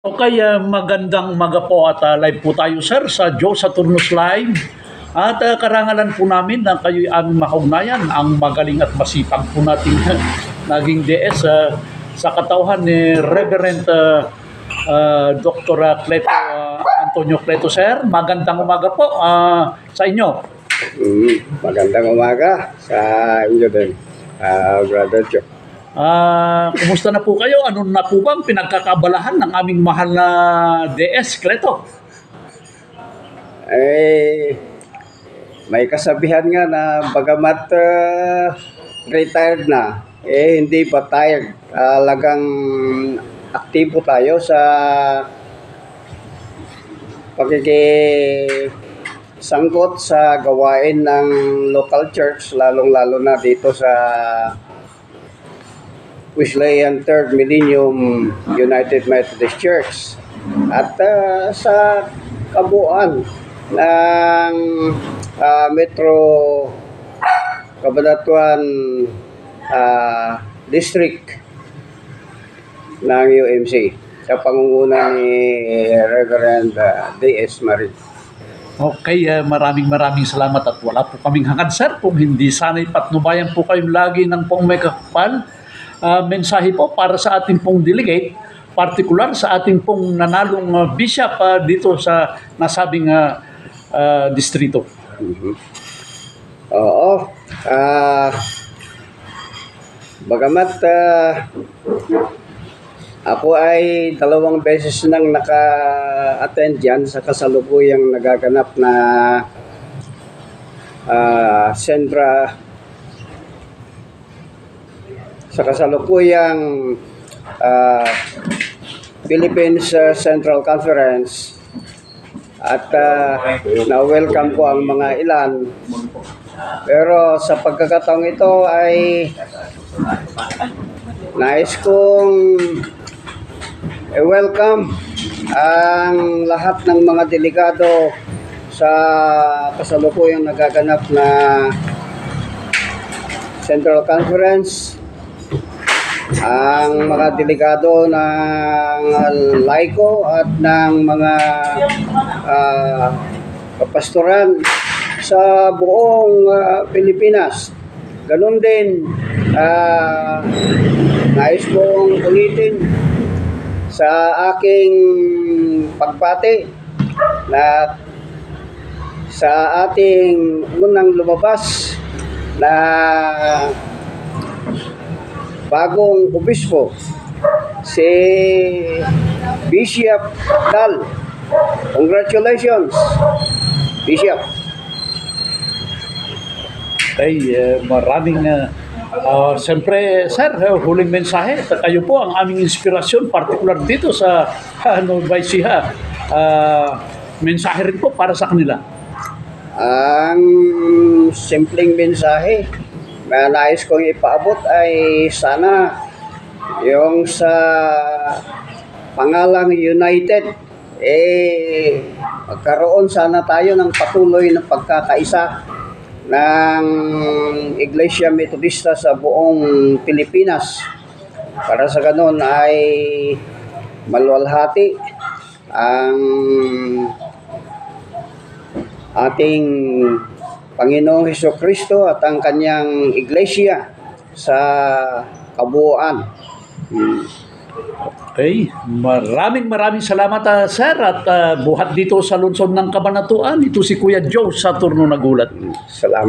Okay, magandang umaga po at live po tayo sir sa Joe Saturnus Live. At karangalan po namin na kayo'y aming mahaugnayan ang magaling at masipag po nating naging DS sa katauhan ni Reverend Dr. Cleto Antonio Cleto sir. Magandang umaga po sa inyo. Magandang umaga sa inyo din, Brother Joe. Kumusta na po kayo? Ano na po bang pinagkakabalahan ng aming mahal na DS, Cleto? May kasabihan nga na bagamat retired na, hindi pa tired. Talagang aktibo tayo sa pakikisangkot sa gawain ng local church, lalong-lalo na dito sa Wesleyan Third Millennium United Methodist Church at sa kabuuan ng Metro Cabanatuan District ng UMC sa pangunguna ni Reverend D.S. Marie. Okay, maraming salamat at wala po kaming hangad sir kung hindi sana'y patnubayan po kayong lagi ng pong may kakapal mensahe po para sa ating pong delegate, partikular sa ating pong nanalong bishop dito sa nasabing distrito. Oo. Bagamat ako ay 2 beses nang naka-attend dyan sa kasalukuyang nagaganap na sa kasalukuyang Philippines Central Conference at na-welcome ko ang mga ilan, pero sa pagkakataong ito ay nais kong welcome ang lahat ng mga delegado sa kasalukuyang nagaganap na Central Conference, ang mga delegado ng laiko at ng mga kapastoran sa buong Pilipinas. Ganun din, nais kong ulitin sa aking pagpati na sa ating unang lumabas na bagong obispo, si Bishop Dal. Congratulations, Bishop. Okay, maraming siyempre sir, huling mensahe. Kayo po ang aming inspirasyon, partikular dito sa Nueva Ecija. Mensahe rin po para sa kanila. Ang simpleng mensahe na nais kong ipaabot ay sana yung sa pangalang United, magkaroon sana tayo ng patuloy na pagkakaisa ng Iglesia Metodista sa buong Pilipinas, para sa ganun ay maluwalhati ang ating Panginoong Hesukristo at ang kanyang iglesia sa kabuuan. Okay, maraming salamat sir at buhat dito sa lungsod ng Cabanatuan. Ito si Kuya Joe Saturno Nagulat. Salamat.